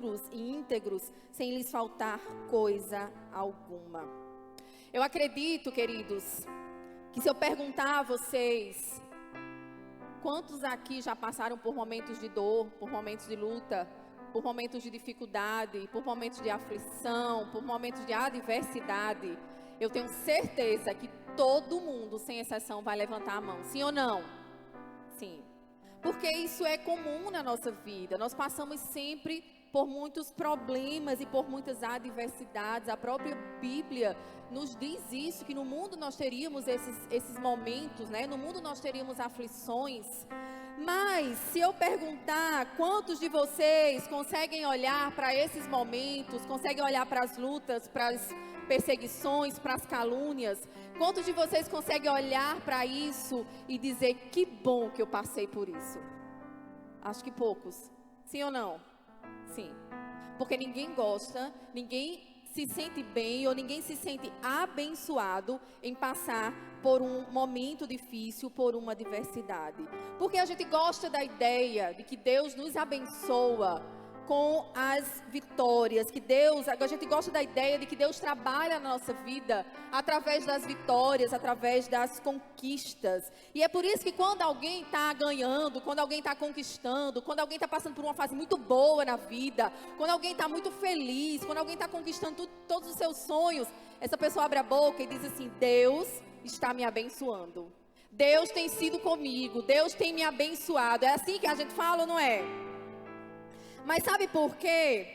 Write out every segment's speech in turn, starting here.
puros e íntegros, sem lhes faltar coisa alguma. Eu acredito, queridos, que se eu perguntar a vocês, quantos aqui já passaram por momentos de dor, por momentos de luta, por momentos de dificuldade, por momentos de aflição, por momentos de adversidade, eu tenho certeza que todo mundo, sem exceção, vai levantar a mão. Sim ou não? Sim. Porque isso é comum na nossa vida. Nós passamos sempre por muitos problemas e por muitas adversidades. A própria Bíblia nos diz isso, que no mundo nós teríamos esses momentos, né? No mundo nós teríamos aflições. Mas, se eu perguntar, quantos de vocês conseguem olhar para esses momentos, conseguem olhar para as lutas, para as perseguições, para as calúnias, quantos de vocês conseguem olhar para isso e dizer, que bom que eu passei por isso? Acho que poucos. Sim ou não? Sim. Porque ninguém gosta, ninguém se sente bem ou ninguém se sente abençoado em passar por um momento difícil, por uma adversidade. Porque a gente gosta da ideia de que Deus nos abençoa com as vitórias, a gente gosta da ideia de que Deus trabalha na nossa vida através das vitórias, através das conquistas. E é por isso que quando alguém está ganhando, quando alguém está conquistando, quando alguém está passando por uma fase muito boa na vida, quando alguém está muito feliz, quando alguém está conquistando todos os seus sonhos, essa pessoa abre a boca e diz assim, Deus está me abençoando. Deus tem sido comigo, Deus tem me abençoado. É assim que a gente fala ou não é? Mas sabe por quê?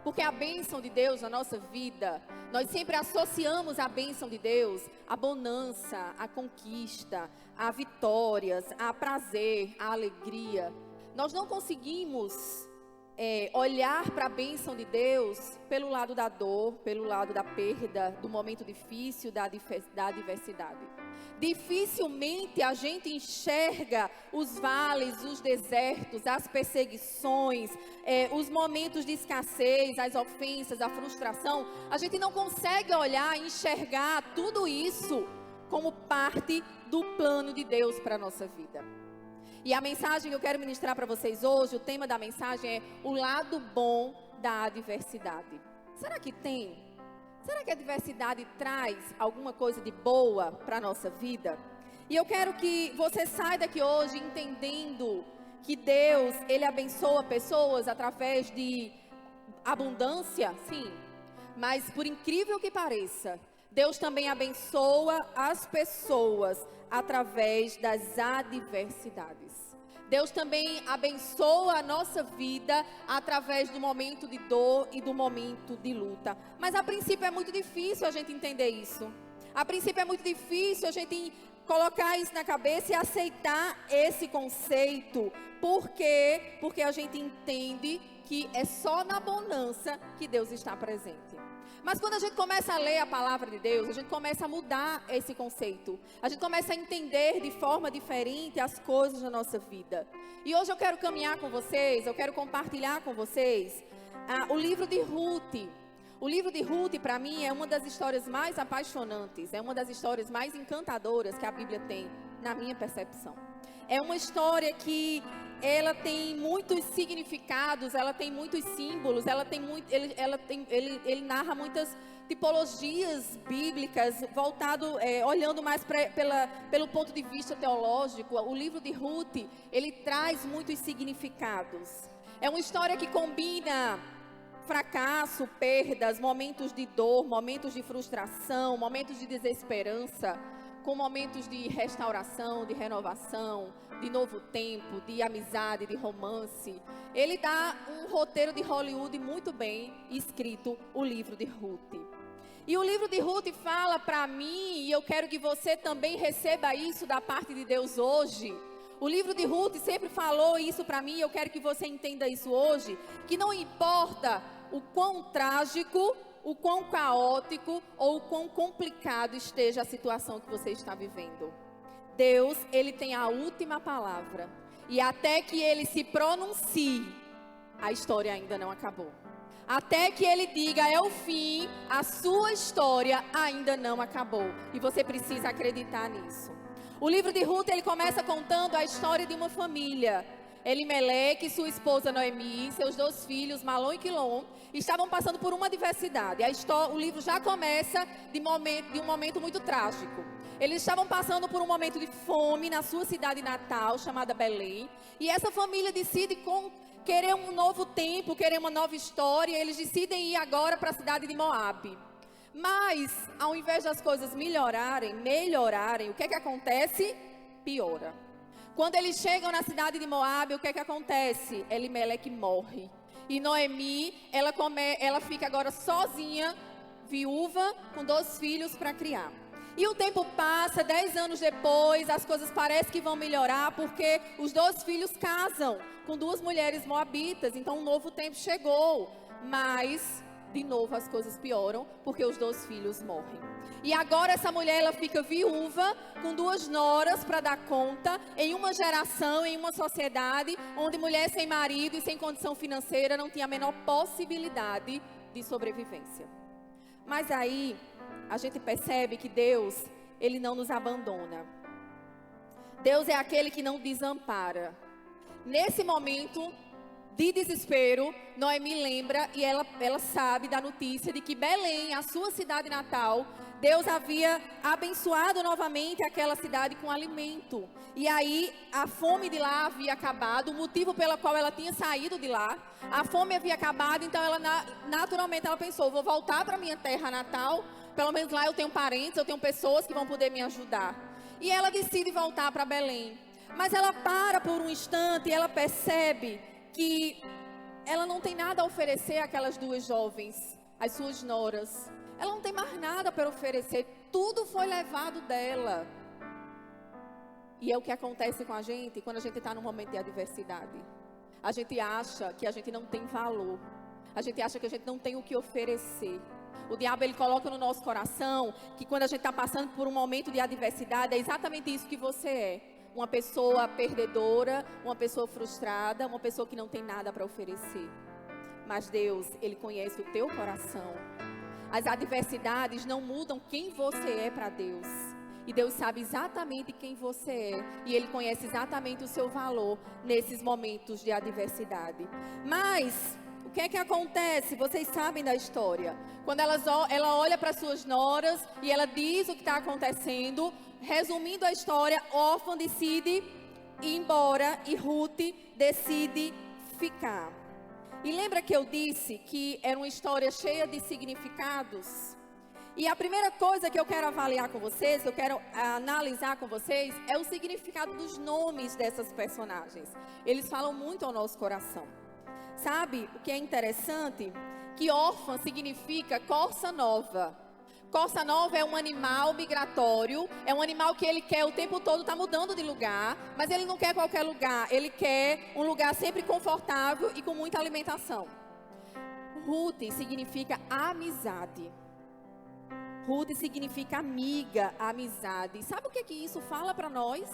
Porque a bênção de Deus na nossa vida, nós sempre associamos a bênção de Deus à bonança, à conquista, a vitórias, a prazer, a alegria. Nós não conseguimos olhar para a bênção de Deus pelo lado da dor, pelo lado da perda, do momento difícil, da adversidade. Dificilmente a gente enxerga os vales, os desertos, as perseguições, os momentos de escassez, as ofensas, a frustração. A gente não consegue olhar e enxergar tudo isso como parte do plano de Deus para a nossa vida. E a mensagem que eu quero ministrar para vocês hoje, o tema da mensagem é o lado bom da adversidade. Será que tem? Será que a adversidade traz alguma coisa de boa para a nossa vida? E eu quero que você saia daqui hoje entendendo que Deus, Ele abençoa pessoas através de abundância, sim. Mas por incrível que pareça, Deus também abençoa as pessoas através das adversidades. Deus também abençoa a nossa vida através do momento de dor e do momento de luta. Mas a princípio é muito difícil a gente entender isso. A princípio é muito difícil a gente colocar isso na cabeça e aceitar esse conceito. Por quê? Porque a gente entende que é só na bonança que Deus está presente. Mas quando a gente começa a ler a palavra de Deus, a gente começa a mudar esse conceito. A gente começa a entender de forma diferente as coisas da nossa vida. E hoje eu quero caminhar com vocês, eu quero compartilhar com vocês o livro de Ruth. O livro de Ruth, para mim, é uma das histórias mais apaixonantes, é uma das histórias mais encantadoras que a Bíblia tem, na minha percepção. É uma história que ela tem muitos significados, ela tem muitos símbolos, ele narra muitas tipologias bíblicas, olhando mais pelo ponto de vista teológico. O livro de Ruth, ele traz muitos significados. É uma história que combina fracasso, perdas, momentos de dor, momentos de frustração, momentos de desesperança, com momentos de restauração, de renovação, de novo tempo, de amizade, de romance. Ele dá um roteiro de Hollywood muito bem escrito, o livro de Ruth. E o livro de Ruth fala para mim, e eu quero que você também receba isso da parte de Deus hoje. O livro de Ruth sempre falou isso para mim, e eu quero que você entenda isso hoje, que não importa o quão trágico, o quão caótico ou o quão complicado esteja a situação que você está vivendo. Deus, Ele tem a última palavra. E até que Ele se pronuncie, a história ainda não acabou. Até que Ele diga, é o fim, a sua história ainda não acabou. E você precisa acreditar nisso. O livro de Ruth, ele começa contando a história de uma família Elimeleque, sua esposa Noemi, seus 2 filhos, Malom e Quilom, estavam passando por uma adversidade. O livro já começa de um momento muito trágico. Eles estavam passando por um momento de fome na sua cidade natal, chamada Belém. E essa família decide querer um novo tempo, querer uma nova história. Eles decidem ir agora para a cidade de Moabe. Mas, ao invés das coisas melhorarem, o que é que acontece? Piora. Quando eles chegam na cidade de Moabe, o que é que acontece? Elimeleque morre. E Noemi, ela fica agora sozinha, viúva, com 2 filhos para criar. E o tempo passa, 10 anos depois, as coisas parecem que vão melhorar, porque os 2 filhos casam com 2 mulheres moabitas. Então, um novo tempo chegou. Mas, de novo, as coisas pioram, porque os 2 filhos morrem. E agora essa mulher, ela fica viúva, com 2 noras para dar conta, em uma geração, em uma sociedade, onde mulher sem marido e sem condição financeira não tinha a menor possibilidade de sobrevivência. Mas aí, a gente percebe que Deus, Ele não nos abandona. Deus é aquele que não desampara. Nesse momento de desespero, Noemi lembra e ela sabe da notícia de que Belém, a sua cidade natal, Deus havia abençoado novamente aquela cidade com alimento. E aí a fome de lá havia acabado, o motivo pelo qual ela tinha saído de lá, a fome havia acabado, então ela naturalmente ela pensou, vou voltar para minha terra natal, pelo menos lá eu tenho parentes, eu tenho pessoas que vão poder me ajudar. E ela decide voltar para Belém. Mas ela para por um instante e ela percebe que ela não tem nada a oferecer àquelas 2 jovens, as suas noras. Ela não tem mais nada para oferecer, tudo foi levado dela. E é o que acontece com a gente quando a gente está num momento de adversidade. A gente acha que a gente não tem valor, a gente acha que a gente não tem o que oferecer. O diabo, ele coloca no nosso coração que quando a gente está passando por um momento de adversidade, é exatamente isso que você é. Uma pessoa perdedora, uma pessoa frustrada, uma pessoa que não tem nada para oferecer. Mas Deus, Ele conhece o teu coração. As adversidades não mudam quem você é para Deus. E Deus sabe exatamente quem você é. E Ele conhece exatamente o seu valor nesses momentos de adversidade. Mas o que é que acontece? Vocês sabem da história. Quando ela olha para suas noras e ela diz o que está acontecendo. Resumindo a história, Orfa decide ir embora e Ruth decide ficar. E lembra que eu disse que era uma história cheia de significados? E a primeira coisa que eu quero avaliar com vocês, que eu quero analisar com vocês, é o significado dos nomes dessas personagens. Eles falam muito ao nosso coração. Sabe o que é interessante? Que órfã significa corça nova. Corça nova é um animal migratório, é um animal que ele quer o tempo todo estar mudando de lugar, mas ele não quer qualquer lugar, ele quer um lugar sempre confortável e com muita alimentação. Ruth significa amizade. Ruth significa amiga, amizade. Sabe o que isso fala para nós?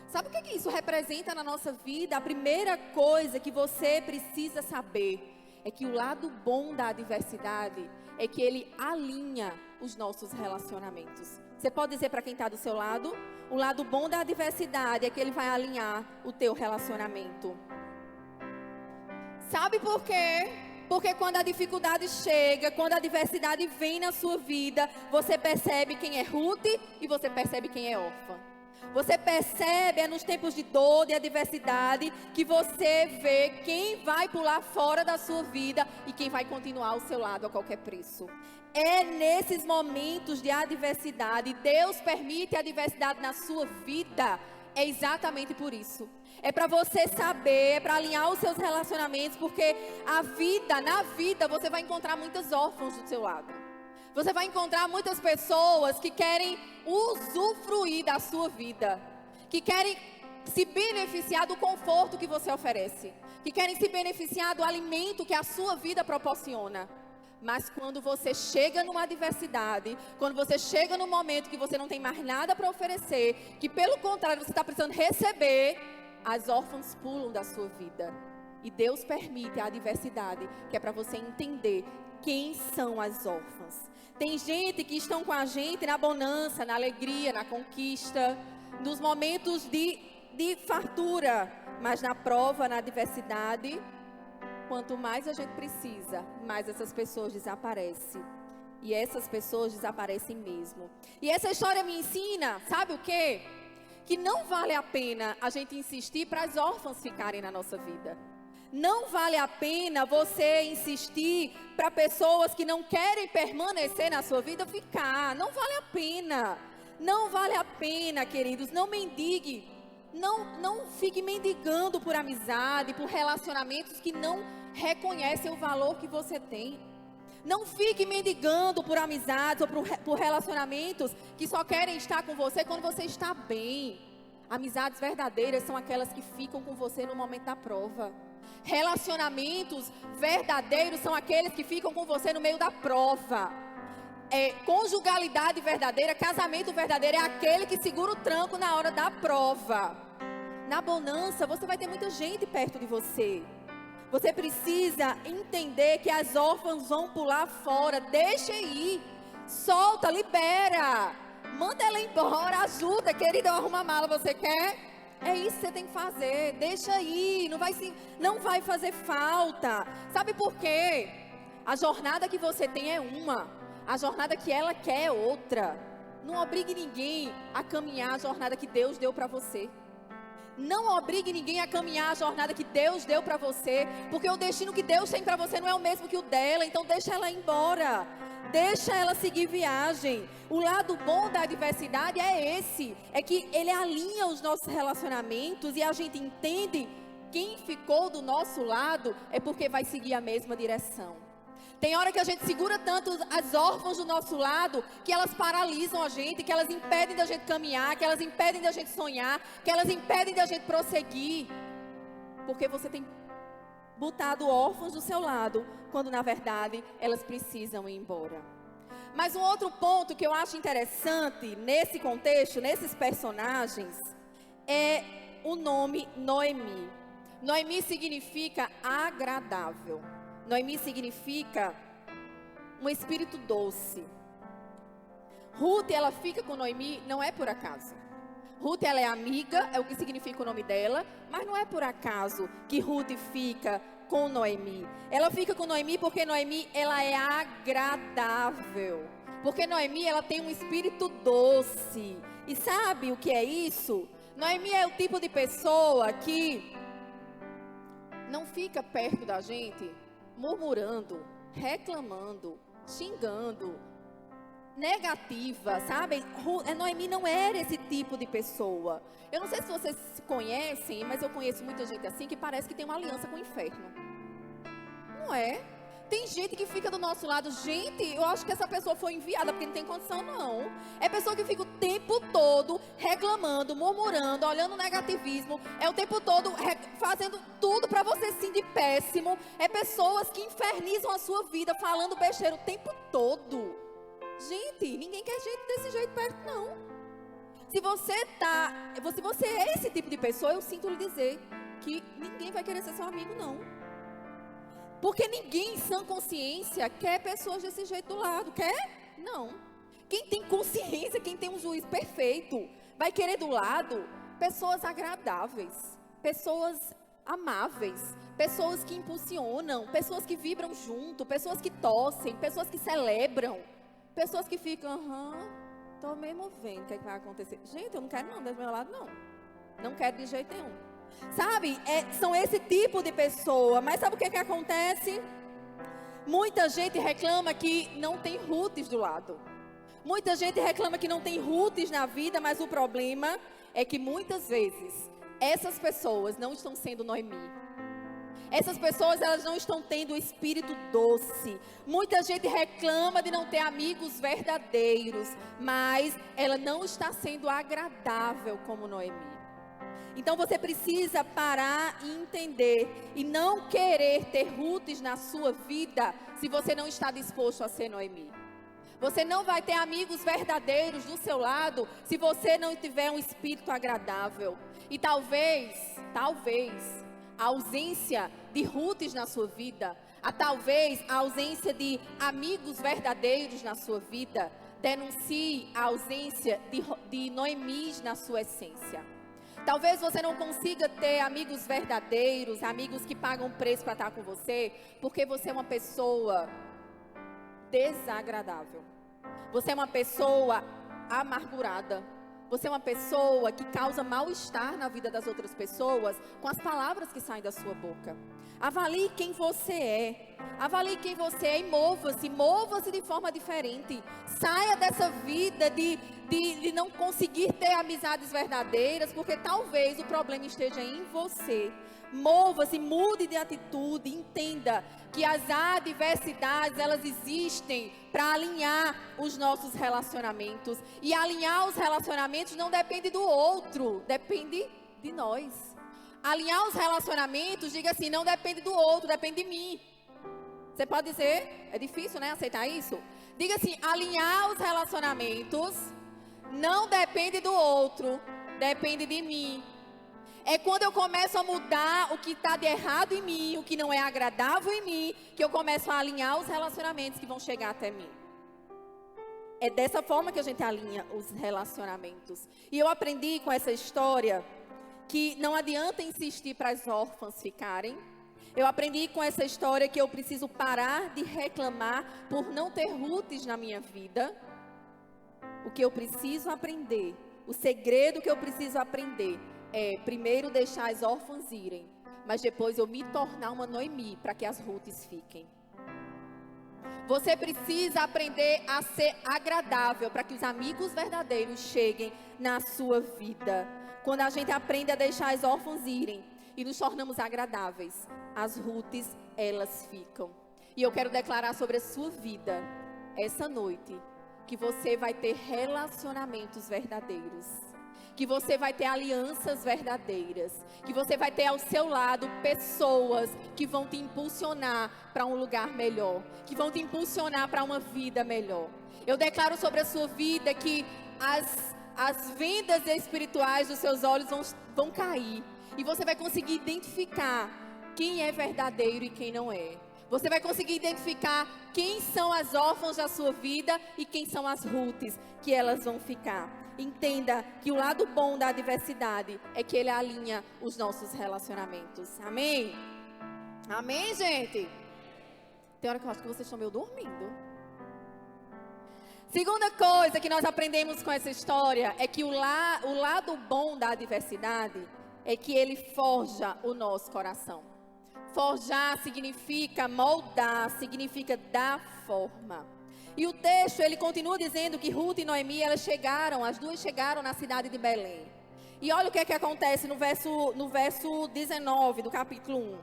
Sabe o que isso representa na nossa vida? A primeira coisa que você precisa saber é que o lado bom da adversidade é que ele alinha os nossos relacionamentos. Você pode dizer para quem está do seu lado? O lado bom da adversidade é que ele vai alinhar o teu relacionamento. Sabe por quê? Porque quando a dificuldade chega, quando a adversidade vem na sua vida, você percebe quem é Ruth e você percebe quem é órfã. Você percebe, é nos tempos de dor, de adversidade, que você vê quem vai pular fora da sua vida e quem vai continuar ao seu lado a qualquer preço. É nesses momentos de adversidade, Deus permite a adversidade na sua vida, é exatamente por isso. É para você saber, é para alinhar os seus relacionamentos, porque na vida, você vai encontrar muitas órfãs do seu lado. Você vai encontrar muitas pessoas que querem usufruir da sua vida, que querem se beneficiar do conforto que você oferece, que querem se beneficiar do alimento que a sua vida proporciona. Mas quando você chega numa adversidade, quando você chega num momento que você não tem mais nada para oferecer, que pelo contrário você está precisando receber, as órfãs pulam da sua vida. E Deus permite a adversidade, que é para você entender quem são as órfãs. Tem gente que estão com a gente na bonança, na alegria, na conquista, nos momentos de de fartura, mas na prova, na adversidade, quanto mais a gente precisa, mais essas pessoas desaparecem. E essas pessoas desaparecem mesmo. E essa história me ensina, sabe o quê? Que não vale a pena a gente insistir para as órfãs ficarem na nossa vida. Não vale a pena você insistir para pessoas que não querem permanecer na sua vida ficar. Não vale a pena. Não vale a pena, queridos. Não mendigue. Não fique mendigando por amizade, por relacionamentos que não reconhecem o valor que você tem. Não fique mendigando por amizades ou por relacionamentos que só querem estar com você quando você está bem. Amizades verdadeiras são aquelas que ficam com você no momento da prova. Relacionamentos verdadeiros são aqueles que ficam com você no meio da prova. Conjugalidade verdadeira, casamento verdadeiro é aquele que segura o tranco na hora da prova. Na bonança, você vai ter muita gente perto de você. Você precisa entender que as órfãs vão pular fora. Deixa ir. Solta, libera. Manda ela embora, ajuda. Querida, eu arrumo a mala, você quer? É isso que você tem que fazer. Deixa ir. Não vai fazer falta. Sabe por quê? A jornada que você tem é uma. A jornada que ela quer é outra. Não obrigue ninguém a caminhar a jornada que Deus deu para você. Não obrigue ninguém a caminhar a jornada que Deus deu para você, porque o destino que Deus tem para você não é o mesmo que o dela, então deixa ela ir embora, deixa ela seguir viagem. O lado bom da adversidade é esse, é que ele alinha os nossos relacionamentos e a gente entende quem ficou do nosso lado é porque vai seguir a mesma direção. Tem hora que a gente segura tanto as órfãs do nosso lado, que elas paralisam a gente, que elas impedem da gente caminhar, que elas impedem da gente sonhar, que elas impedem da gente prosseguir. Porque você tem botado órfãos do seu lado, quando na verdade elas precisam ir embora. Mas um outro ponto que eu acho interessante nesse contexto, nesses personagens, é o nome Noemi. Noemi significa agradável. Noemi significa um espírito doce. Ruth, ela fica com Noemi, não é por acaso. Ruth, ela é amiga, é o que significa o nome dela, mas não é por acaso que Ruth fica com Noemi. Ela fica com Noemi porque Noemi, ela é agradável. Porque Noemi, ela tem um espírito doce. E sabe o que é isso? Noemi é o tipo de pessoa que não fica perto da gente murmurando, reclamando, xingando, negativa, sabe? Noemi não era esse tipo de pessoa. Eu não sei se vocês conhecem, mas eu conheço muita gente assim que parece que tem uma aliança com o inferno. Não é? Tem gente que fica do nosso lado. Gente, eu acho que essa pessoa foi enviada porque não tem condição, não. É pessoa que fica o tempo todo reclamando, murmurando, olhando o negativismo. É o tempo todo fazendo tudo para você se sentir péssimo. É pessoas que infernizam a sua vida, falando besteira o tempo todo. Gente, ninguém quer gente desse jeito perto, não. Se você é esse tipo de pessoa, eu sinto lhe dizer que ninguém vai querer ser seu amigo, não. Porque ninguém em sã consciência quer pessoas desse jeito do lado. Quer? Não. Quem tem consciência, quem tem um juízo perfeito, vai querer do lado pessoas agradáveis, pessoas amáveis, pessoas que impulsionam, pessoas que vibram junto, pessoas que tossem, pessoas que celebram, pessoas que ficam, tô mesmo vendo o que vai acontecer. Gente, eu não quero não, do meu lado não. Não quero de jeito nenhum. Sabe, são esse tipo de pessoa. Mas sabe o que acontece? Muita gente reclama que não tem Ruths do lado. Muita gente reclama que não tem Ruths na vida. Mas o problema é que muitas vezes essas pessoas não estão sendo Noemi. Essas pessoas, elas não estão tendo o espírito doce. Muita gente reclama de não ter amigos verdadeiros, mas ela não está sendo agradável como Noemi. Então você precisa parar e entender e não querer ter Ruths na sua vida se você não está disposto a ser Noemi. Você não vai ter amigos verdadeiros do seu lado se você não tiver um espírito agradável. E talvez a ausência de Ruths na sua vida, talvez a ausência de amigos verdadeiros na sua vida, denuncie a ausência de Noemis na sua essência. Talvez você não consiga ter amigos verdadeiros, amigos que pagam preço para estar com você, porque você é uma pessoa desagradável. Você é uma pessoa amargurada. Você é uma pessoa que causa mal-estar na vida das outras pessoas com as palavras que saem da sua boca. Avalie quem você é. Avalie quem você é e mova-se de forma diferente. Saia dessa vida de não conseguir ter amizades verdadeiras, porque talvez o problema esteja em você. Mova-se, mude de atitude, entenda que as adversidades, elas existem para alinhar os nossos relacionamentos. E alinhar os relacionamentos não depende do outro, depende de nós. Alinhar os relacionamentos, diga assim, não depende do outro, depende de mim. Você pode dizer, é difícil, né, aceitar isso? Diga assim, alinhar os relacionamentos não depende do outro, depende de mim. É quando eu começo a mudar o que está de errado em mim, o que não é agradável em mim, que eu começo a alinhar os relacionamentos que vão chegar até mim. É dessa forma que a gente alinha os relacionamentos. E eu aprendi com essa história que não adianta insistir para as órfãs ficarem. Eu aprendi com essa história que eu preciso parar de reclamar por não ter Rutes na minha vida. O que eu preciso aprender, o segredo que eu preciso aprender é primeiro deixar as órfãs irem, mas depois eu me tornar uma Noemi para que as Rutes fiquem. Você precisa aprender a ser agradável para que os amigos verdadeiros cheguem na sua vida. Quando a gente aprende a deixar as órfãs irem e nos tornamos agradáveis, as Rutes, elas ficam. E eu quero declarar sobre a sua vida, essa noite, que você vai ter relacionamentos verdadeiros. Que você vai ter alianças verdadeiras. Que você vai ter ao seu lado pessoas que vão te impulsionar para um lugar melhor. Que vão te impulsionar para uma vida melhor. Eu declaro sobre a sua vida que as vendas espirituais dos seus olhos vão cair. E você vai conseguir identificar quem é verdadeiro e quem não é. Você vai conseguir identificar quem são as órfãs da sua vida e quem são as Rutes que elas vão ficar. Entenda que o lado bom da adversidade é que ele alinha os nossos relacionamentos. Amém? Amém, gente? Tem hora que eu acho que vocês estão meio dormindo. Segunda coisa que nós aprendemos com essa história é que o lado bom da adversidade é que ele forja o nosso coração. Forjar significa moldar, significa dar forma. E o texto, ele continua dizendo que Ruth e Noemi, as duas chegaram na cidade de Belém. E olha o que é que acontece no verso 19 do capítulo 1.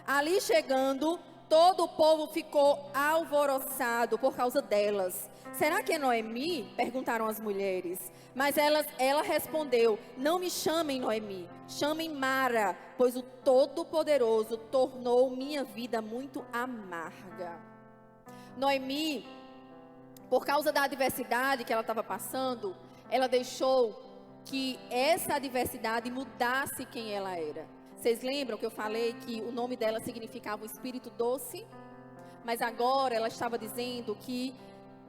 Ali chegando, todo o povo ficou alvoroçado por causa delas. Será que é Noemi? Perguntaram as mulheres. Mas ela respondeu, não me chamem Noemi, chamem Mara, pois o Todo-Poderoso tornou minha vida muito amarga. Noemi, por causa da adversidade que ela estava passando, ela deixou que essa adversidade mudasse quem ela era. Vocês lembram que eu falei que o nome dela significava o Espírito Doce? Mas agora ela estava dizendo que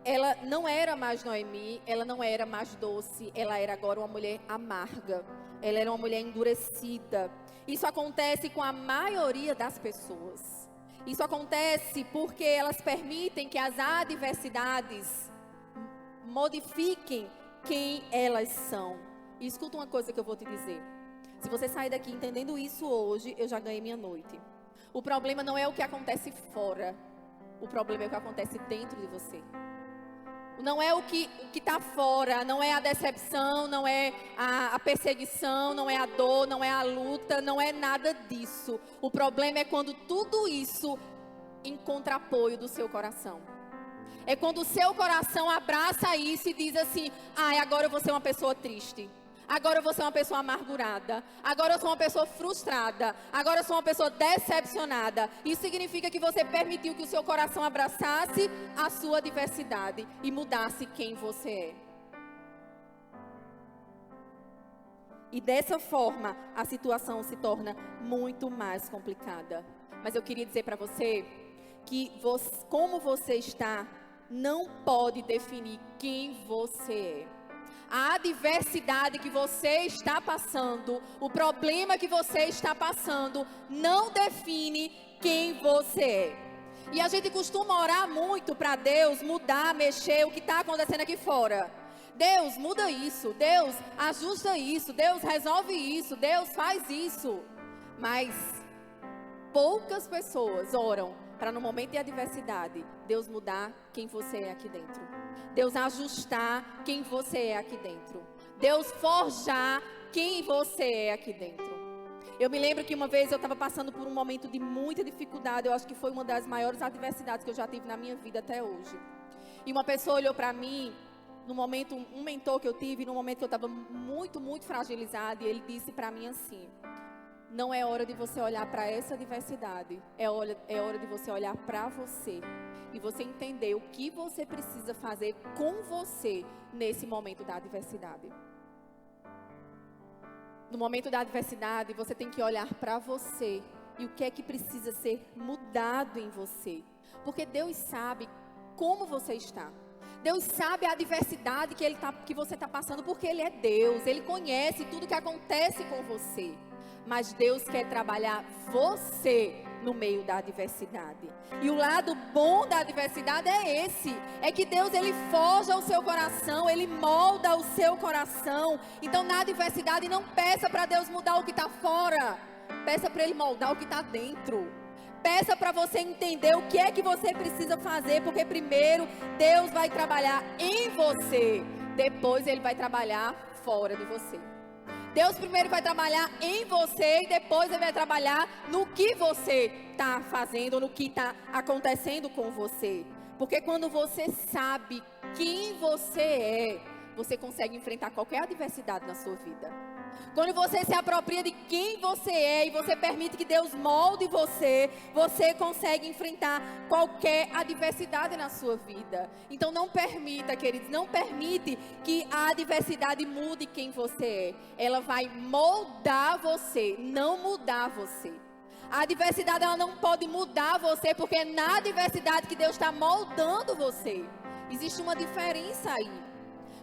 ela não era mais Noemi, ela não era mais doce, ela era agora uma mulher amarga, ela era uma mulher endurecida. Isso acontece com a maioria das pessoas. Isso acontece porque elas permitem que as adversidades modifiquem quem elas são. E escuta uma coisa que eu vou te dizer. Se você sair daqui entendendo isso hoje, eu já ganhei minha noite. O problema não é o que acontece fora, o problema é o que acontece dentro de você. Não é o que está fora, não é a decepção, não é a perseguição, não é a dor, não é a luta, não é nada disso. O problema é quando tudo isso encontra apoio do seu coração. É quando o seu coração abraça isso e diz assim, agora eu vou ser uma pessoa triste. Agora eu vou ser uma pessoa amargurada. Agora eu sou uma pessoa frustrada. Agora eu sou uma pessoa decepcionada. Isso significa que você permitiu que o seu coração abraçasse a sua diversidade e mudasse quem você é. E dessa forma, a situação se torna muito mais complicada. Mas eu queria dizer para você que como você está não pode definir quem você é. A adversidade que você está passando, o problema que você está passando, não define quem você é. E a gente costuma orar muito para Deus mudar, mexer o que está acontecendo aqui fora. Deus, muda isso. Deus, ajusta isso. Deus, resolve isso. Deus, faz isso. Mas poucas pessoas oram para no momento de adversidade, Deus mudar quem você é aqui dentro. Deus ajustar quem você é aqui dentro. Deus forjar quem você é aqui dentro. Eu me lembro que uma vez eu estava passando por um momento de muita dificuldade. Eu acho que foi uma das maiores adversidades que eu já tive na minha vida até hoje. E uma pessoa olhou para mim, no momento, um mentor que eu tive, no momento que eu estava muito, muito fragilizada. E ele disse para mim assim: não é hora de você olhar para essa adversidade. É hora de você olhar para você. E você entender o que você precisa fazer com você nesse momento da adversidade. No momento da adversidade, você tem que olhar para você e o que é que precisa ser mudado em você. Porque Deus sabe como você está. Deus sabe a adversidade que você está passando, porque Ele é Deus. Ele conhece tudo que acontece com você. Mas Deus quer trabalhar você no meio da adversidade. E o lado bom da adversidade é esse. É que Deus, Ele forja o seu coração. Ele molda o seu coração. Então na adversidade não peça para Deus mudar o que está fora. Peça para Ele moldar o que está dentro. Peça para você entender o que é que você precisa fazer. Porque primeiro Deus vai trabalhar em você. Depois Ele vai trabalhar fora de você. Deus primeiro vai trabalhar em você e depois Ele vai trabalhar no que você está fazendo, no que está acontecendo com você. Porque quando você sabe quem você é, você consegue enfrentar qualquer adversidade na sua vida. Quando você se apropria de quem você é e você permite que Deus molde você, você consegue enfrentar qualquer adversidade na sua vida. Então não permita, queridos, não permite que a adversidade mude quem você é. Ela vai moldar você, não mudar você. A adversidade ela não pode mudar você, porque é na adversidade que Deus está moldando você. Existe uma diferença aí.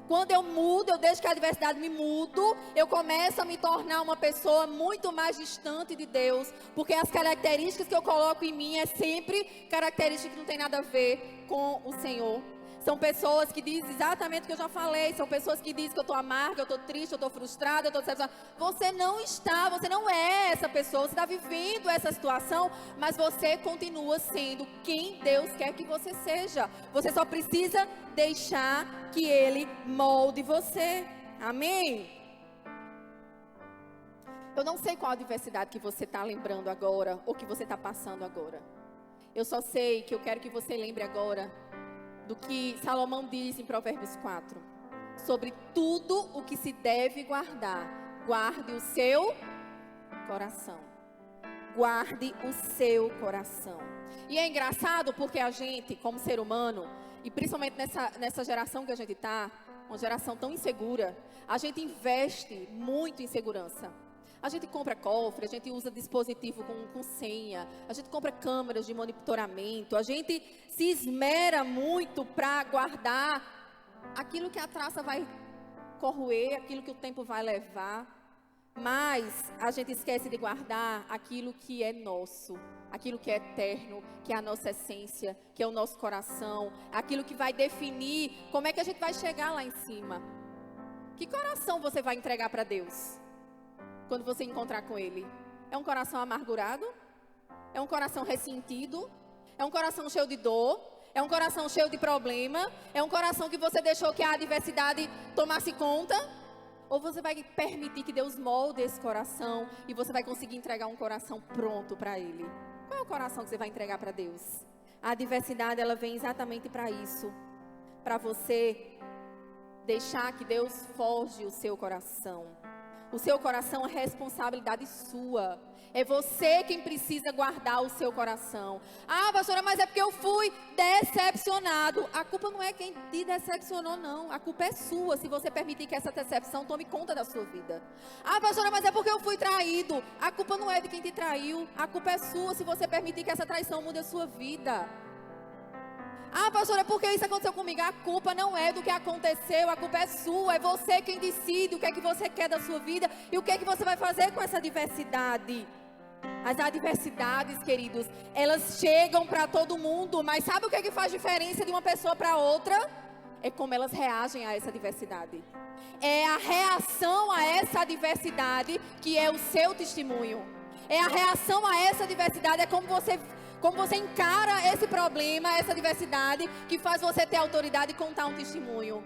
Quando eu mudo, eu deixo que a adversidade me mudo, eu começo a me tornar uma pessoa muito mais distante de Deus, porque as características que eu coloco em mim é sempre características que não tem nada a ver com o Senhor. São pessoas que dizem exatamente o que eu já falei, são pessoas que dizem que eu estou amarga, eu estou triste, eu estou frustrada, eu estou decepcionada. Você não é essa pessoa, você está vivendo essa situação, mas você continua sendo quem Deus quer que você seja. Você só precisa deixar que Ele molde você. Amém? Eu não sei qual a adversidade que você está lembrando agora, ou que você está passando agora. Eu só sei que eu quero que você lembre agora do que Salomão diz em Provérbios 4. Sobre tudo o que se deve guardar, guarde o seu coração. Guarde o seu coração. E é engraçado porque a gente, como ser humano, e principalmente nessa geração que a gente está, uma geração tão insegura, a gente investe muito em segurança. A gente compra cofre, a gente usa dispositivo com senha, a gente compra câmeras de monitoramento, a gente se esmera muito para guardar aquilo que a traça vai corroer, aquilo que o tempo vai levar, mas a gente esquece de guardar aquilo que é nosso, aquilo que é eterno, que é a nossa essência, que é o nosso coração, aquilo que vai definir como é que a gente vai chegar lá em cima. Que coração você vai entregar para Deus quando você encontrar com Ele? É um coração amargurado? É um coração ressentido? É um coração cheio de dor? É um coração cheio de problema? É um coração que você deixou que a adversidade tomasse conta? Ou você vai permitir que Deus molde esse coração e você vai conseguir entregar um coração pronto para Ele? Qual é o coração que você vai entregar para Deus? A adversidade, ela vem exatamente para isso. Para você deixar que Deus forge o seu coração. O seu coração é responsabilidade sua. É você quem precisa guardar o seu coração. Ah, pastora, mas é porque eu fui decepcionado. A culpa não é quem te decepcionou, não. A culpa é sua, se você permitir que essa decepção tome conta da sua vida. Ah, pastora, mas é porque eu fui traído. A culpa não é de quem te traiu. A culpa é sua, se você permitir que essa traição mude a sua vida. Ah, pastora, por que isso aconteceu comigo? A culpa não é do que aconteceu, a culpa é sua, é você quem decide o que é que você quer da sua vida e o que é que você vai fazer com essa adversidade. As adversidades, queridos, elas chegam para todo mundo, mas sabe o que é que faz diferença de uma pessoa para outra? É como elas reagem a essa adversidade. É a reação a essa adversidade que é o seu testemunho. É a reação a essa adversidade, é como você encara esse problema, essa adversidade, que faz você ter autoridade e contar um testemunho.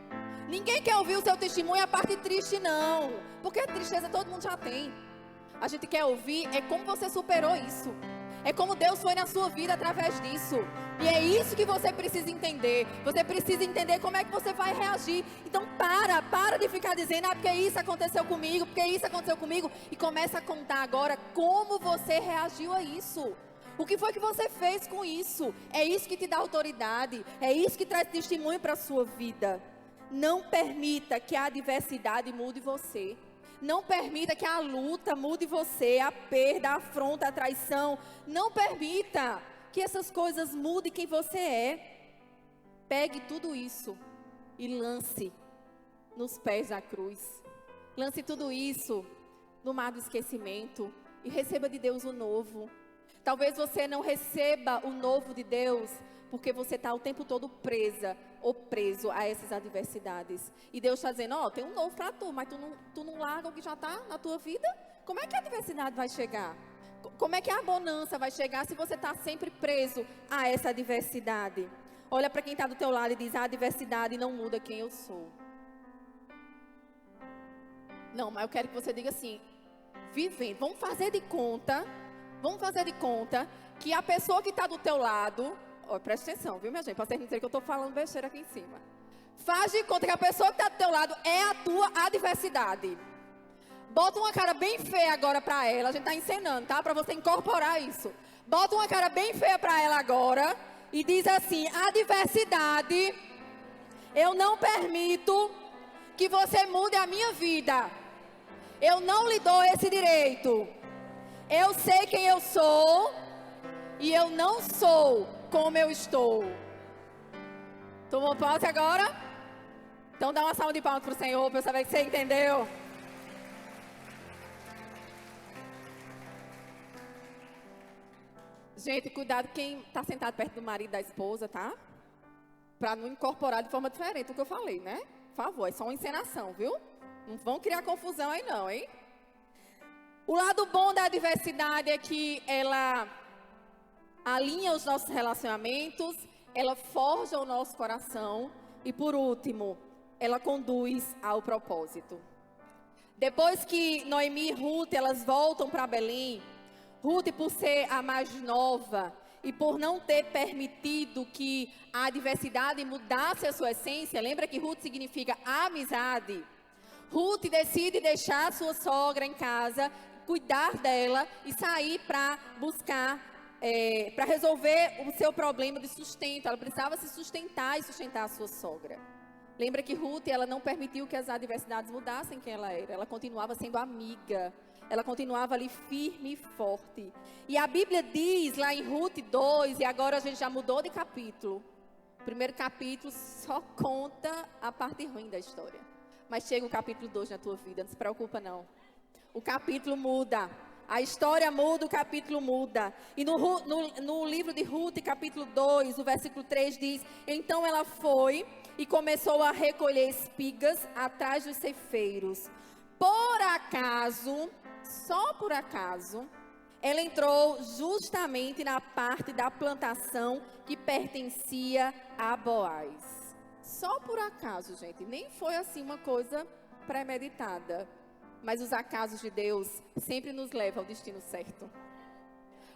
Ninguém quer ouvir o seu testemunho a parte triste, não. Porque a tristeza todo mundo já tem. A gente quer ouvir é como você superou isso. É como Deus foi na sua vida através disso. E é isso que você precisa entender. Você precisa entender como é que você vai reagir. Então para de ficar dizendo, porque isso aconteceu comigo, porque isso aconteceu comigo. E começa a contar agora como você reagiu a isso. O que foi que você fez com isso? É isso que te dá autoridade. É isso que traz testemunho para a sua vida. Não permita que a adversidade mude você. Não permita que a luta mude você, a perda, a afronta, a traição. Não permita que essas coisas mudem quem você é. Pegue tudo isso e lance nos pés da cruz. Lance tudo isso no mar do esquecimento e receba de Deus o novo. Talvez você não receba o novo de Deus porque você está o tempo todo presa ou preso a essas adversidades. E Deus está dizendo, tem um novo para tu, mas tu não larga o que já está na tua vida? Como é que a adversidade vai chegar? Como é que a bonança vai chegar se você está sempre preso a essa adversidade? Olha para quem está do teu lado e diz, a adversidade não muda quem eu sou. Não, mas eu quero que você diga assim, vivendo, vamos fazer de conta que a pessoa que está do teu lado, presta atenção, viu minha gente, para vocês não dizerem que eu estou falando besteira aqui em cima. Faz de conta que a pessoa que está do teu lado é a tua adversidade. Bota uma cara bem feia agora para ela, a gente está encenando, tá? Para você incorporar isso. Bota uma cara bem feia para ela agora e diz assim, adversidade, eu não permito que você mude a minha vida. Eu não lhe dou esse direito. Eu sei quem eu sou e eu não sou como eu estou. Tomou posse agora? Então dá uma salva de palmas para o Senhor, para eu saber que você entendeu. Gente, cuidado quem está sentado perto do marido da esposa, tá? Para não incorporar de forma diferente o que eu falei, né? Por favor, é só uma encenação, viu? Não vão criar confusão aí não, hein? O lado bom da adversidade é que ela alinha os nossos relacionamentos, ela forja o nosso coração e, por último, ela conduz ao propósito. Depois que Noemi e Ruth, elas voltam para Belém, Ruth, por ser a mais nova e por não ter permitido que a adversidade mudasse a sua essência, lembra que Ruth significa amizade? Ruth decide deixar sua sogra em casa, cuidar dela e sair para buscar, para resolver o seu problema de sustento. Ela precisava se sustentar e sustentar a sua sogra. Lembra que Ruth, ela não permitiu que as adversidades mudassem quem ela era. Ela continuava sendo amiga. Ela continuava ali firme e forte. E a Bíblia diz lá em Ruth 2, e agora a gente já mudou de capítulo. O primeiro capítulo só conta a parte ruim da história. Mas chega o capítulo 2 na tua vida, não se preocupa não. O capítulo muda, a história muda, o capítulo muda. E no livro de Ruth, capítulo 2, o versículo 3 diz, então ela foi e começou a recolher espigas atrás dos ceifeiros. Por acaso, só por acaso, ela entrou justamente na parte da plantação que pertencia a Boaz. Só por acaso, gente, nem foi assim uma coisa premeditada. Mas os acasos de Deus sempre nos levam ao destino certo.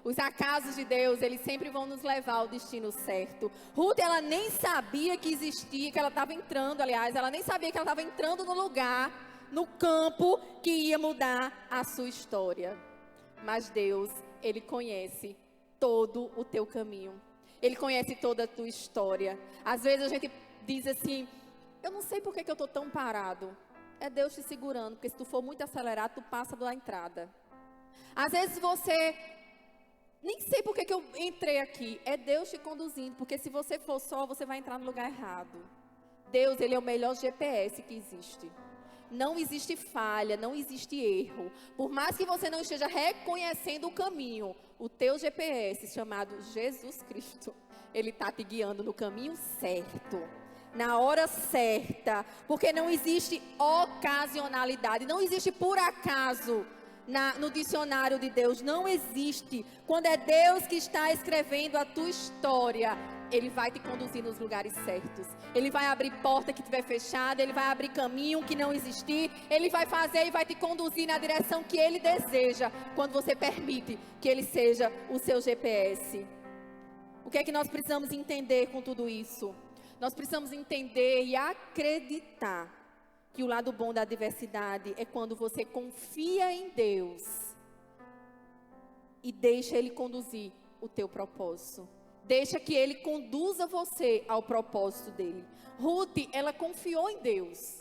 Os acasos de Deus, eles sempre vão nos levar ao destino certo. Ruth, ela nem sabia que existia, que ela estava entrando, aliás, ela nem sabia que ela estava entrando no lugar, no campo que ia mudar a sua história. Mas Deus, Ele conhece todo o teu caminho. Ele conhece toda a tua história. Às vezes a gente diz assim, eu não sei por que eu estou tão parado. É Deus te segurando, porque se tu for muito acelerado, tu passa da entrada. Às vezes você Nem sei por que eu entrei aqui. É Deus te conduzindo, porque se você for só, você vai entrar no lugar errado. Deus, Ele é o melhor GPS que existe. Não existe falha, não existe erro. Por mais que você não esteja reconhecendo o caminho, o teu GPS, chamado Jesus Cristo, Ele está te guiando no caminho certo, na hora certa, porque não existe ocasionalidade, não existe por acaso no dicionário de Deus, não existe. Quando é Deus que está escrevendo a tua história, Ele vai te conduzir nos lugares certos. Ele vai abrir porta que estiver fechada, Ele vai abrir caminho que não existir, Ele vai fazer e vai te conduzir na direção que Ele deseja, quando você permite que Ele seja o seu GPS. O que é que nós precisamos entender com tudo isso? Nós precisamos entender e acreditar que o lado bom da adversidade é quando você confia em Deus e deixa Ele conduzir o teu propósito. Deixa que Ele conduza você ao propósito dEle. Ruth, ela confiou em Deus.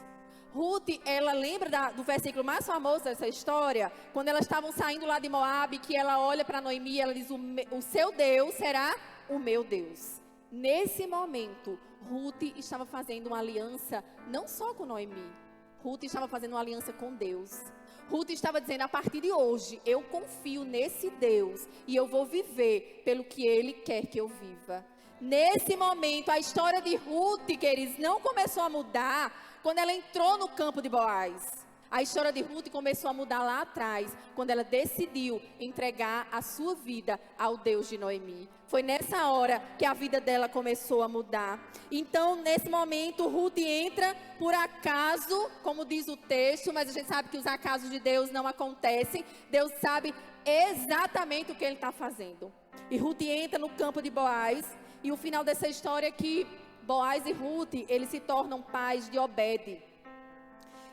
Ruth, ela lembra do versículo mais famoso dessa história? Quando elas estavam saindo lá de Moabe, que ela olha para Noemi e ela diz, o seu Deus será o meu Deus. Nesse momento, Ruth estava fazendo uma aliança não só com Noemi. Ruth estava fazendo uma aliança com Deus. Ruth estava dizendo, a partir de hoje, eu confio nesse Deus e eu vou viver pelo que Ele quer que eu viva. Nesse momento, a história de Ruth, queridos, não começou a mudar quando ela entrou no campo de Boaz. A história de Ruth começou a mudar lá atrás, quando ela decidiu entregar a sua vida ao Deus de Noemi. Foi nessa hora que a vida dela começou a mudar. Então, nesse momento, Ruth entra por acaso, como diz o texto, mas a gente sabe que os acasos de Deus não acontecem. Deus sabe exatamente o que Ele está fazendo. E Ruth entra no campo de Boaz, e o final dessa história é que Boaz e Ruth, eles se tornam pais de Obed.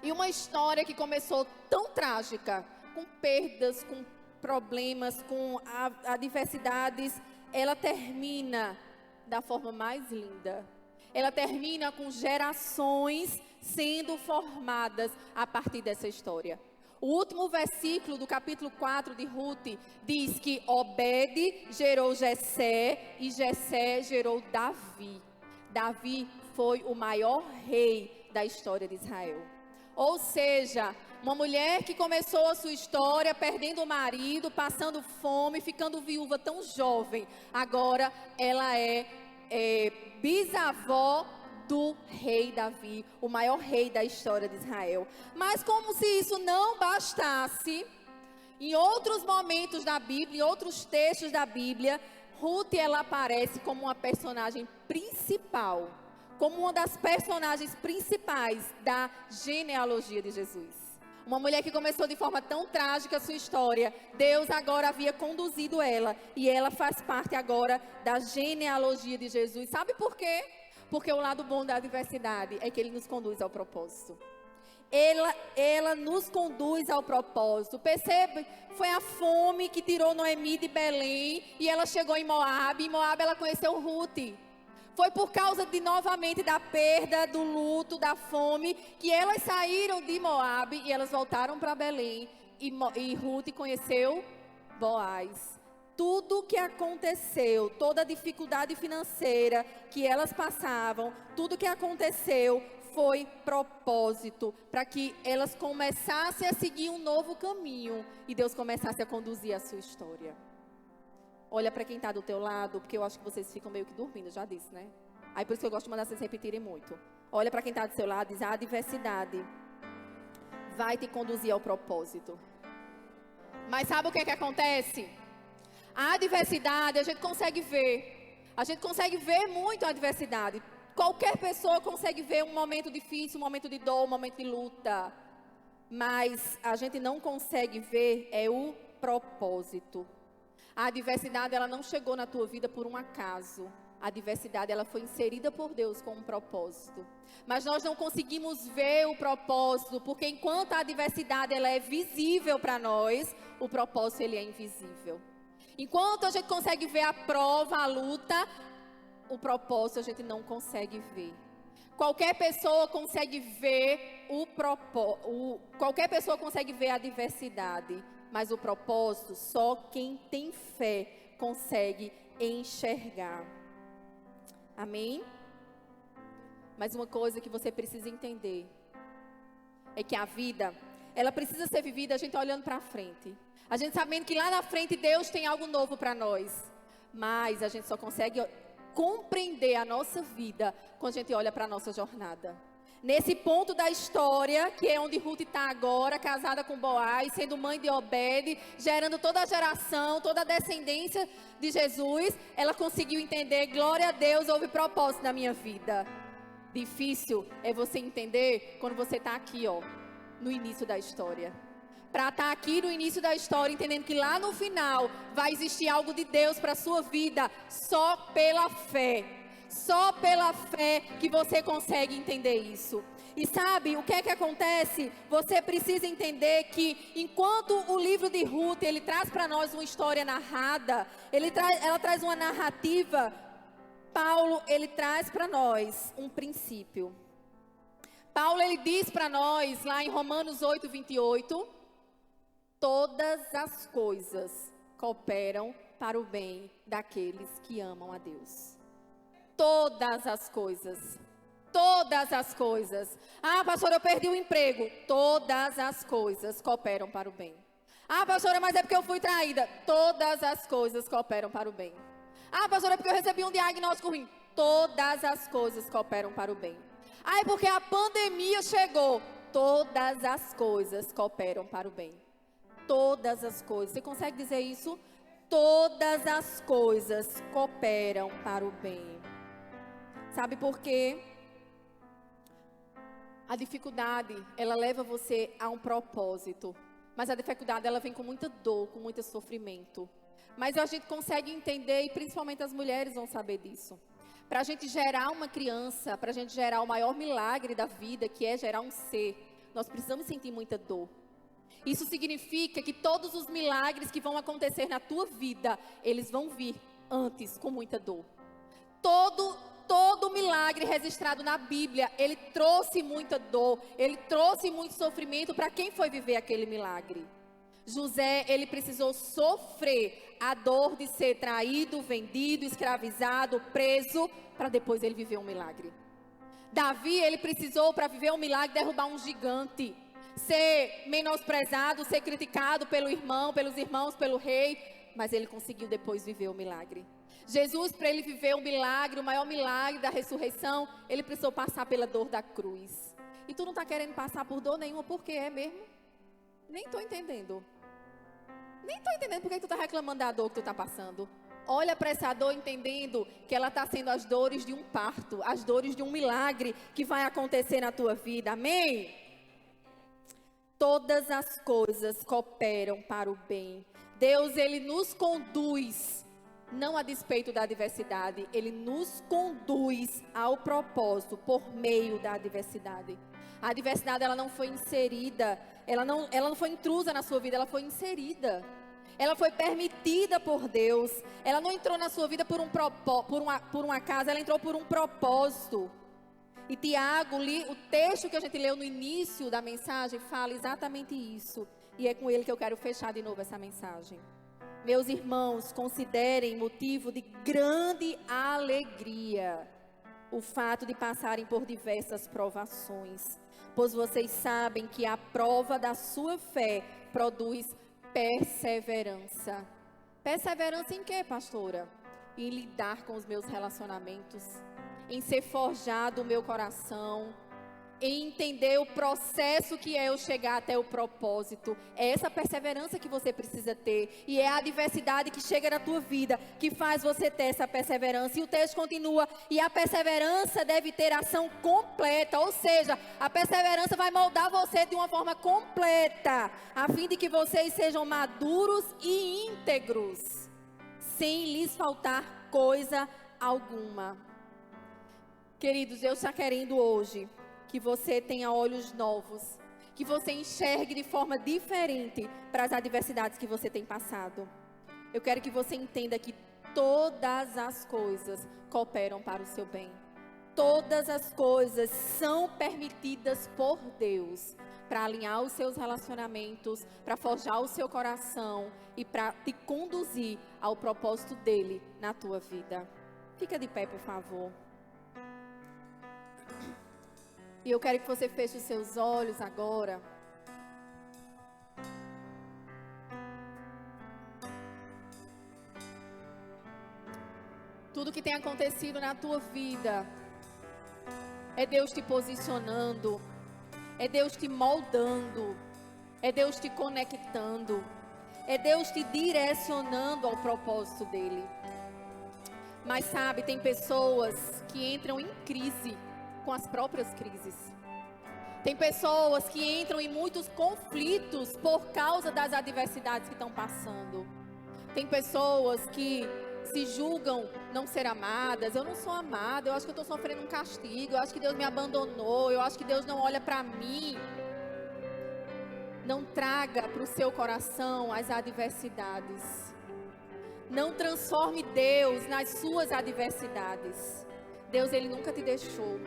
E uma história que começou tão trágica, com perdas, com problemas, com adversidades, ela termina da forma mais linda. Ela termina com gerações sendo formadas a partir dessa história. O último versículo do capítulo 4 de Ruth diz que Obed gerou Jessé e Jessé gerou Davi. Davi foi o maior rei da história de Israel. Ou seja, uma mulher que começou a sua história perdendo o marido, passando fome, ficando viúva tão jovem. Agora ela é bisavó do rei Davi, o maior rei da história de Israel. Mas como se isso não bastasse, em outros momentos da Bíblia, em outros textos da Bíblia, Ruth ela aparece como uma personagem principal, como uma das personagens principais da genealogia de Jesus. Uma mulher que começou de forma tão trágica a sua história, Deus agora havia conduzido ela, e ela faz parte agora da genealogia de Jesus. Sabe por quê? Porque o lado bom da adversidade é que Ele nos conduz ao propósito. Ela nos conduz ao propósito. Percebe? Foi a fome que tirou Noemi de Belém, e ela chegou em Moabe, e em Moabe ela conheceu Ruth. Foi por causa novamente da perda, do luto, da fome, que elas saíram de Moabe e elas voltaram para Belém. E Ruth conheceu Boaz. Tudo que aconteceu, toda a dificuldade financeira que elas passavam, tudo que aconteceu foi propósito, para que elas começassem a seguir um novo caminho e Deus começasse a conduzir a sua história. Olha para quem está do teu lado, porque eu acho que vocês ficam meio que dormindo, já disse, né? Aí por isso que eu gosto de mandar vocês repetirem muito. Olha para quem está do seu lado e diz, a adversidade vai te conduzir ao propósito. Mas sabe o que é que acontece? A adversidade a gente consegue ver. A gente consegue ver muito a adversidade. Qualquer pessoa consegue ver um momento difícil, um momento de dor, um momento de luta. Mas a gente não consegue ver o propósito. A adversidade, ela não chegou na tua vida por um acaso. A adversidade, ela foi inserida por Deus com um propósito. Mas nós não conseguimos ver o propósito, porque enquanto a adversidade, ela é visível para nós, o propósito, ele é invisível. Enquanto a gente consegue ver a prova, a luta, o propósito a gente não consegue ver. Qualquer pessoa consegue ver qualquer pessoa consegue ver a adversidade. Mas o propósito, só quem tem fé consegue enxergar. Amém? Mas uma coisa que você precisa entender é que a vida, ela precisa ser vivida a gente olhando para frente. A gente sabendo que lá na frente Deus tem algo novo para nós. Mas a gente só consegue compreender a nossa vida quando a gente olha para a nossa jornada. Nesse ponto da história, que é onde Ruth está agora, casada com Boaz, sendo mãe de Obed, gerando toda a geração, toda a descendência de Jesus, ela conseguiu entender, glória a Deus, houve propósito na minha vida. Difícil é você entender quando você está aqui, ó, no início da história. Para estar aqui no início da história, entendendo que lá no final vai existir algo de Deus para a sua vida, só pela fé. Só pela fé que você consegue entender isso. E sabe, o que é que acontece? Você precisa entender que enquanto o livro de Ruth, ele traz para nós uma história narrada, ela traz uma narrativa, Paulo, ele traz para nós um princípio. Paulo, ele diz para nós, lá em Romanos 8, 28, todas as coisas cooperam para o bem daqueles que amam a Deus. Todas as coisas. Todas as coisas. Ah, pastora, eu perdi o emprego. Todas as coisas cooperam para o bem. Ah, pastora, mas é porque eu fui traída. Todas as coisas cooperam para o bem. Ah, pastora, é porque eu recebi um diagnóstico ruim. Todas as coisas cooperam para o bem. Ah, é porque a pandemia chegou. Todas as coisas cooperam para o bem. Todas as coisas. Você consegue dizer isso? Todas as coisas cooperam para o bem. Sabe por quê? A dificuldade, ela leva você a um propósito. Mas a dificuldade, ela vem com muita dor, com muito sofrimento. Mas a gente consegue entender, e principalmente as mulheres vão saber disso. Para a gente gerar uma criança, para a gente gerar o maior milagre da vida, que é gerar um ser, nós precisamos sentir muita dor. Isso significa que todos os milagres que vão acontecer na tua vida, eles vão vir antes com muita dor. Todo milagre registrado na Bíblia, ele trouxe muita dor, ele trouxe muito sofrimento para quem foi viver aquele milagre. José, ele precisou sofrer a dor de ser traído, vendido, escravizado, preso, para depois ele viver um milagre. Davi, ele precisou, para viver um milagre, derrubar um gigante, ser menosprezado, ser criticado pelo irmão, pelos irmãos, pelo rei, mas ele conseguiu depois viver o milagre. Jesus, para ele viver um milagre, o maior milagre da ressurreição, ele precisou passar pela dor da cruz. E tu não está querendo passar por dor nenhuma, por quê? É mesmo? Nem estou entendendo. Nem estou entendendo por que tu está reclamando da dor que tu está passando. Olha para essa dor entendendo que ela está sendo as dores de um parto, as dores de um milagre que vai acontecer na tua vida. Amém? Todas as coisas cooperam para o bem. Deus, ele nos conduz, não a despeito da adversidade, ele nos conduz ao propósito por meio da adversidade. A adversidade, ela não foi inserida, ela não foi intrusa na sua vida, ela foi inserida. Ela foi permitida por Deus. Ela não entrou na sua vida por um acaso, ela entrou por um propósito. E Tiago, o texto que a gente leu no início da mensagem, fala exatamente isso. E é com ele que eu quero fechar de novo essa mensagem. Meus irmãos, considerem motivo de grande alegria o fato de passarem por diversas provações, pois vocês sabem que a prova da sua fé produz perseverança. Perseverança em quê, pastora? Em lidar com os meus relacionamentos, em ser forjado o meu coração, em entender o processo que é eu chegar até o propósito. É essa perseverança que você precisa ter, e é a adversidade que chega na tua vida que faz você ter essa perseverança. E o texto continua: e a perseverança deve ter ação completa, ou seja, a perseverança vai moldar você de uma forma completa, a fim de que vocês sejam maduros e íntegros, sem lhes faltar coisa alguma. Queridos, Deus está querendo hoje que você tenha olhos novos, que você enxergue de forma diferente para as adversidades que você tem passado. Eu quero que você entenda que todas as coisas cooperam para o seu bem. todas as coisas são permitidas por Deus para alinhar os seus relacionamentos, para forjar o seu coração e para te conduzir ao propósito dele na tua vida. Fica de pé, por favor. E eu quero que você feche os seus olhos agora. Tudo que tem acontecido na tua vida é Deus te posicionando, é Deus te moldando, é Deus te conectando, é Deus te direcionando ao propósito dele. Mas sabe, tem pessoas que entram em crise com as próprias crises. Tem pessoas que entram em muitos conflitos por causa das adversidades que estão passando. Tem pessoas que se julgam não ser amadas. Eu não sou amada, eu acho que eu estou sofrendo um castigo, eu acho que Deus me abandonou, eu acho que Deus não olha para mim. Não traga para o seu coração as adversidades. Não transforme Deus nas suas adversidades. Deus, Ele nunca te deixou.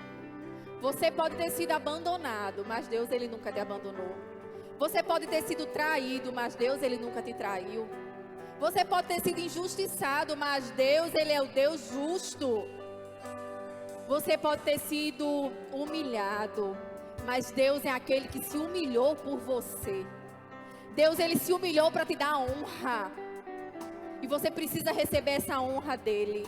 Você pode ter sido abandonado, mas Deus, Ele nunca te abandonou. Você pode ter sido traído, mas Deus, Ele nunca te traiu. Você pode ter sido injustiçado, mas Deus, Ele é o Deus justo. Você pode ter sido humilhado, mas Deus é aquele que se humilhou por você. Deus, Ele se humilhou para te dar honra. E você precisa receber essa honra dEle.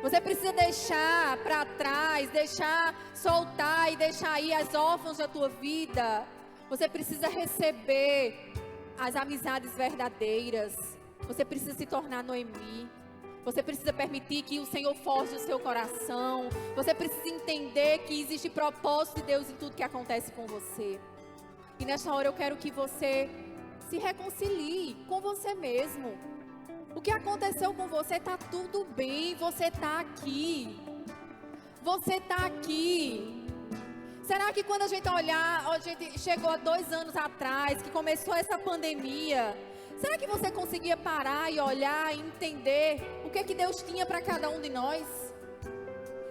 Você precisa deixar para trás, deixar soltar e deixar ir as órfãos da tua vida. Você precisa receber as amizades verdadeiras. Você precisa se tornar Noemi. Você precisa permitir que o Senhor forje o seu coração. Você precisa entender que existe propósito de Deus em tudo que acontece com você. E nesta hora eu quero que você se reconcilie com você mesmo. O que aconteceu com você está tudo bem. Você está aqui. Você está aqui. Será que quando a gente olhar, a gente chegou há 2 anos atrás, que começou essa pandemia, será que você conseguia parar e olhar e entender o que é que Deus tinha para cada um de nós?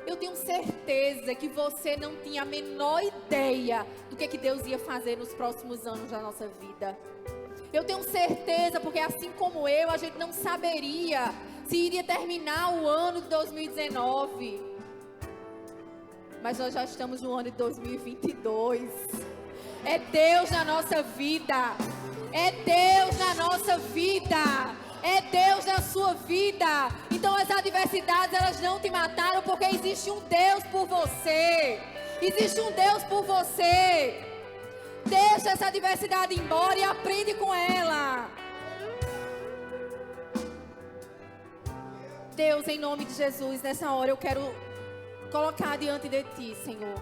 Eu tenho certeza que você não tinha a menor ideia do que é que Deus ia fazer nos próximos anos da nossa vida. Eu tenho certeza, porque assim como eu, a gente não saberia se iria terminar o ano de 2019. Mas nós já estamos no ano de 2022. É Deus na nossa vida. É Deus na nossa vida. É Deus na sua vida. Então as adversidades, elas não te mataram, porque existe um Deus por você. Existe um Deus por você. Deixa essa adversidade embora e aprende com ela. Deus, em nome de Jesus, nessa hora eu quero colocar diante de Ti, Senhor,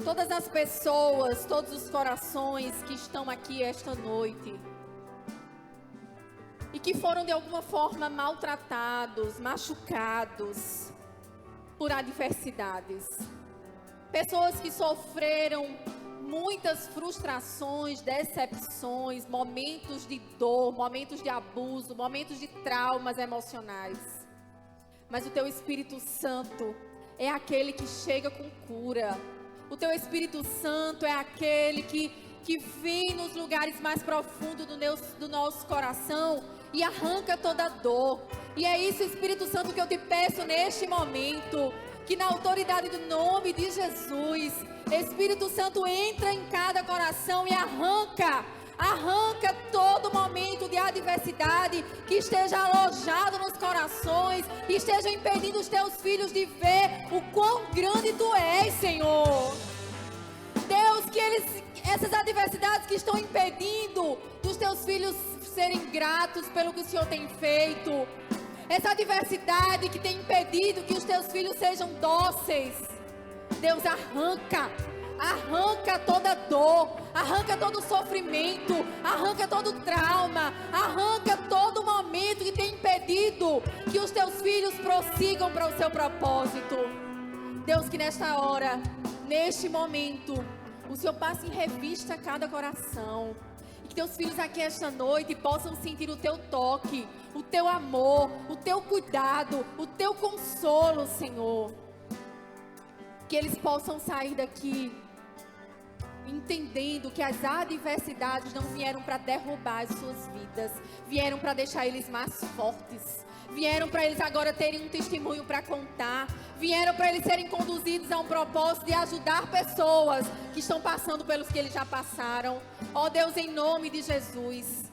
todas as pessoas, todos os corações que estão aqui esta noite e que foram de alguma forma maltratados, machucados por adversidades. Pessoas que sofreram muitas frustrações, decepções, momentos de dor, momentos de abuso, momentos de traumas emocionais. Mas o Teu Espírito Santo é aquele que chega com cura. O Teu Espírito Santo é aquele que vem nos lugares mais profundos do nosso coração e arranca toda dor. E é isso, Espírito Santo, que eu te peço neste momento, que na autoridade do nome de Jesus, Espírito Santo, entra em cada coração e arranca todo momento de adversidade que esteja alojado nos corações, que esteja impedindo os Teus filhos de ver o quão grande Tu és, Senhor. Deus, que essas adversidades que estão impedindo dos Teus filhos serem gratos pelo que o Senhor tem feito, essa adversidade que tem impedido que os Teus filhos sejam dóceis, Deus, arranca toda dor, arranca todo sofrimento, arranca todo trauma, arranca todo momento que tem impedido que os Teus filhos prossigam para o Seu propósito. Deus, que nesta hora, neste momento, o Senhor passe em revista cada coração, e que Teus filhos aqui esta noite possam sentir o Teu toque, o Teu amor, o Teu cuidado, o Teu consolo, Senhor. que eles possam sair daqui entendendo que as adversidades não vieram para derrubar as suas vidas, vieram para deixar eles mais fortes, vieram para eles agora terem um testemunho para contar, vieram para eles serem conduzidos a um propósito de ajudar pessoas que estão passando pelos que eles já passaram. Ó Deus, em nome de Jesus,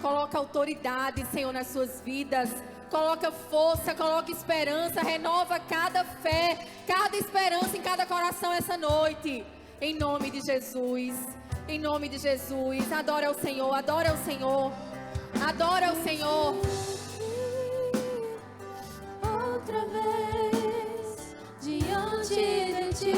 coloca autoridade, Senhor, nas suas vidas, coloca força, coloca esperança, renova cada fé, cada esperança em cada coração essa noite. Em nome de Jesus, em nome de Jesus, adora o Senhor, adora o Senhor, adora o Senhor.